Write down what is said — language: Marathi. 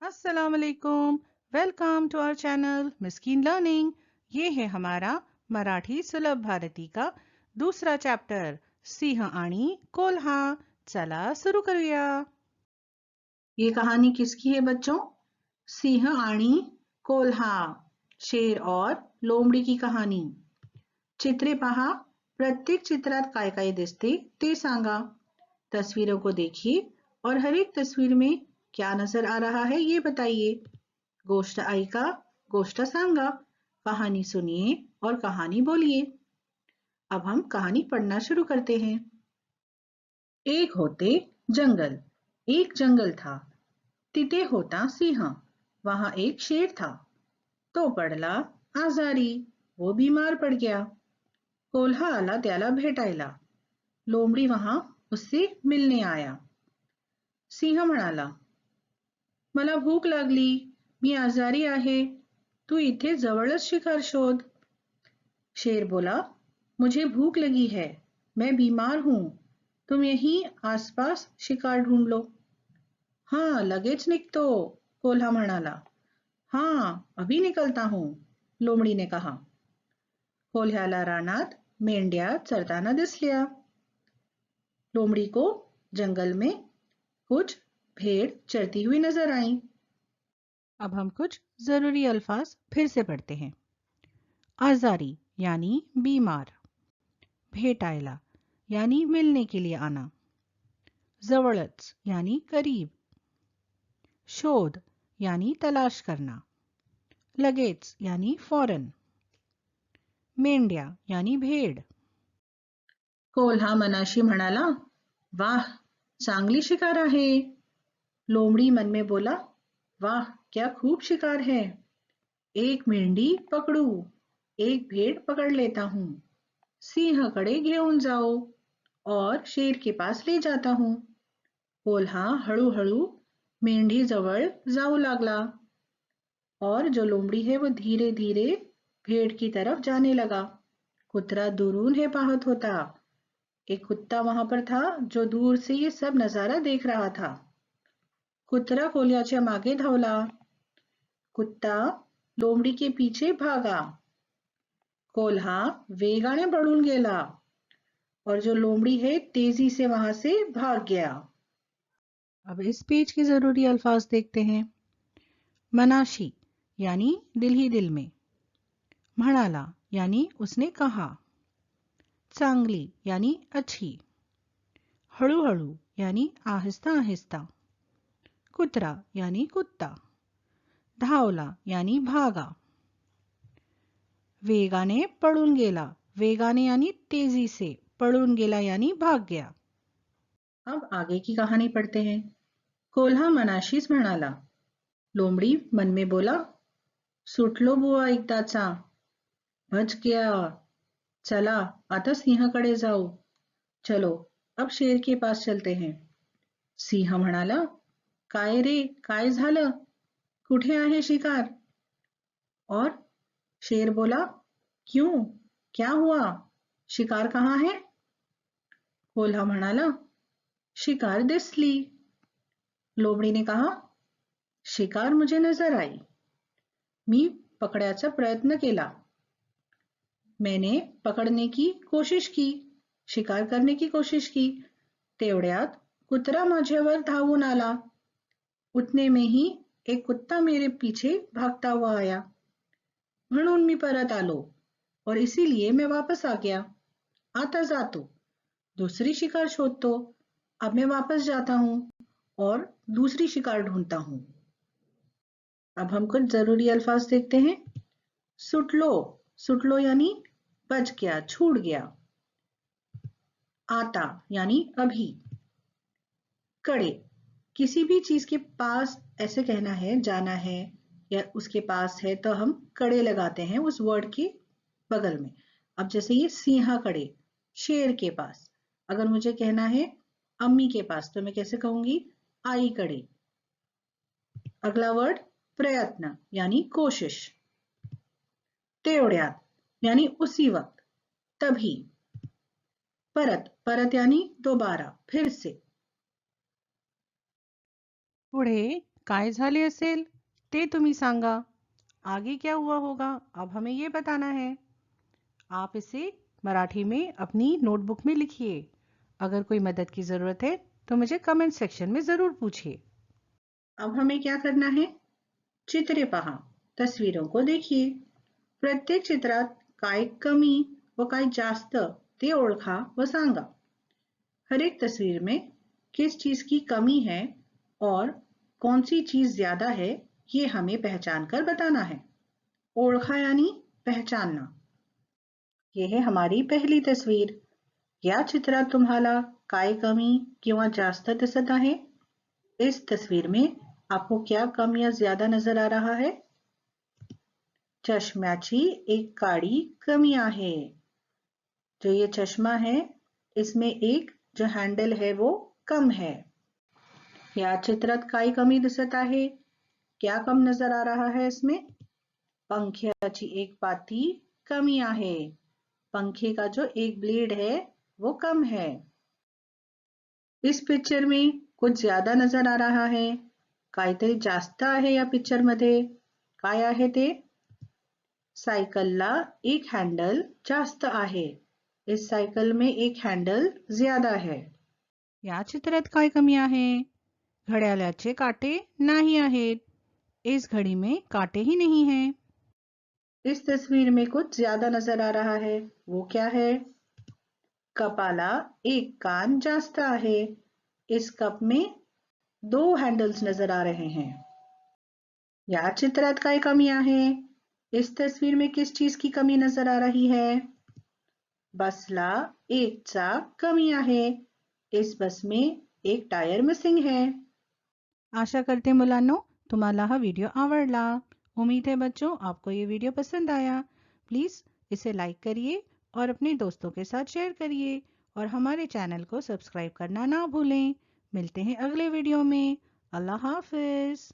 अस्सलाम वालेकुम। Welcome to our channel Miskeen learning. ये है हमारा मराठी सुलभ भारती का दूसरा चॅप्टर सिंह आणि कोल्हा। चला सुरू करूया। ये कहानी किसकी है बच्चों? सिंह आणि कोल्हा, शेर और लोमड़ी की कहानी। चित्रे पहा, प्रत्येक चित्रात काय काय दिसते ते सांगा। तस्वीरों को देखिए और हर एक तस्वीर में क्या नजर आ रहा है ये बताइए। गोष्ट ऐका, गोष्ट सांगा, कहानी सुनिए और कहानी बोलिए। अब हम कहानी पढ़ना शुरू करते हैं। एक होते जंगल, एक जंगल था, तिथे होता सिंह, वहां एक शेर था। तो पडला आजारी, वो बीमार पड़ गया। कोल्हा आला त्याला भेटायला, लोमडी वहां उससे मिलने आया। सिंह म्हणाला, मला भूक लागली, मी आजारी आहे, तू इथे जवळच शिकार शोध। शेर बोला, मुझे भूख लगी है, मैं बीमार हूं, तुम यहीं आसपास शिकार ढूंढ लो। हाँ लगेच निघतो, कोल्हा म्हणाला। हाँ अभी निकलता हूं, लोमडीने कहा। कोल्ह्याला रानात मेंढ्या चरताना दिसल्या। लोमड़ी को जंगल में कुछ भेड़ चरती हुई नजर आई। अब हम कुछ जरूरी अल्फाज फिर से पढ़ते हैं। आजारी यानी बीमार, भेटायला यानी मिलने के लिए आना, जवळच यानी करीब, शोध यानी तलाश करना, लगेच यानी फौरन, मेंढ्या यानी भेड़। कोल्हा मनाशी म्हणाला, वाह चांगली शिकार आहे। लोमड़ी मन में बोला, वाह क्या खूब शिकार है, एक मेंढी पकडू, एक भेड़ पकड़ लेता हूं, सिंहकडे घेऊन जाओ और शेर के पास ले जाता हूं। कोल्हा हळूहळू मेंढी जवळ जाऊ लागला और जो लोमड़ी है वो धीरे धीरे भेड़ की तरफ जाने लगा। कुत्रा दूरून हे पाहत होता। एक कुत्ता वहां पर था जो दूर से ये सब नजारा देख रहा था। कुत्रा कोल्ह्याच्या मागे धावला। कुत्ता लोमड़ी के पीछे भागा। कोल्हा वेगाने पळून गेला और जो लोमड़ी है तेजी से वहां से भाग गया। अब इस पेज के जरूरी अल्फाज देखते हैं। मनाशी यानी दिल ही दिल में, म्हणाला यानी उसने कहा, चांगली यानी अच्छी, हळूहळू यानी आहिस्ता आहिस्ता, कुत्रा यानी कुत्ता, धावला यानी भागा, वेगाने पळून गेला, वेगाने यानी तेजी से, पळून गेला यानी भाग गया। अब आगे की कहानी पढ़ते हैं। कोल्हा मनाशीच म्हणाला। लोमड़ी मन में बोला, सुटलो बुवा एकदाचा, बच गया। चला आता सिंहकडे जाऊ, चलो अब शेर के पास चलते हैं। सिंह म्हणाला, काय रे काय झालं, कुठे आहे शिकार? और शेर बोला, क्यों क्या हुआ, शिकार कहाँ है? कोल्हा म्हणाला, शिकार दिसली। लोमड़ी ने कहा, शिकार मुझे नजर आई, मी पकड़ायचा प्रयत्न केला, मैंने पकड़ने की कोशिश की, शिकार करने की कोशिश की, तेवढ्यात कुत्रा माझ्यावर धावून आला। उतने में ही एक कुत्ता मेरे पीछे भागता हुआ आया, म्हणून मी परत आलो और इसीलिए मैं वापस आ गया। आता जातो, दूसरी शिकार शोधतो, अब मैं वापस जाता हूं और दूसरी शिकार ढूंढता हूं। अब हम कुछ जरूरी अल्फाज देखते हैं। सुटलो, सुटलो यानी बच गया, छूट गया। आता यानी अभी। कड़े, किसी भी चीज के पास ऐसे कहना है, जाना है या उसके पास है तो हम कड़े लगाते हैं उस वर्ड के बगल में। अब जैसे ये सिंह कड़े, शेर के पास। अगर मुझे कहना है अम्मी के पास तो मैं कैसे कहूंगी, आई कड़े। अगला वर्ड प्रयत्न यानी कोशिश। तेवढ्यात यानी उसी वक्त, तभी। परत, परत यानी दोबारा, फिर से। पुढे काय झाले असेल ते तुम्ही सांगा। आगे क्या हुआ होगा अब हमें ये बताना है। आप इसे मराठी में अपनी नोटबुक में लिखिए। अगर कोई मदद की ज़रूरत है तो मुझे कमेंट सेक्शन में ज़रूर पूछिए। अब हमें क्या करना है? चित्रे पहा, तस्वीरों को देखिए। प्रत्येक चित्रात काय कमी व काय जास्त ते ओळखा व सांगा। हर एक तस्वीर में किस चीज की कमी है और कौन सी चीज ज्यादा है, ये हमें पहचान कर बताना है। ओळखा यानी पहचानना। यह है हमारी पहली तस्वीर। या चित्रात तुम्हाला काय कमी किंवा जास्त दिसत आहे? इस तस्वीर में आपको क्या कम या ज्यादा नजर आ रहा है? चष्म्याची एक काडी कमी आहे। जो ये चश्मा है इसमें एक जो हैंडल है वो कम है। या चित्रात काय कमी दिसत आहे? क्या कम नजर आ रहा है इसमें? पंख्याची एक पाती कमी आहे। पंखे का जो एक ब्लेड है वो कम है। इस पिक्चर में कुछ ज्यादा नजर आ रहा है। काहीतरी जास्त आहे या पिक्चर मध्ये। काय आहे ते? सायकलला एक हँडल जास्त आहे। इस सायकल में एक हैंडल ज्यादा है। या चित्रात काय कमी आहे? घड्याळाचे काटे नाही आहेत। इस घड़ी में काटे ही नहीं हैं। इस तस्वीर में कुछ ज्यादा नजर आ रहा है। वो क्या है? कपाला एक कान जास्त आहे। इस कप में दो हैंडल्स नजर आ रहे हैं। या चित्रात काय कमी आहे? इस तस्वीर में किस चीज की कमी नजर आ रही है? बसला एक चाक कमी आहे। इस बस में एक टायर मिसिंग है। आशा करते मुलांनो तुम्हाला हा व्हिडिओ आवडला। उम्मीद है बच्चों आपको ये वीडियो पसंद आया। प्लीज़ इसे लाइक करिए और अपने दोस्तों के साथ शेयर करिए और हमारे चैनल को सब्सक्राइब करना ना भूलें। मिलते हैं अगले वीडियो में। अल्लाह हाफिज़।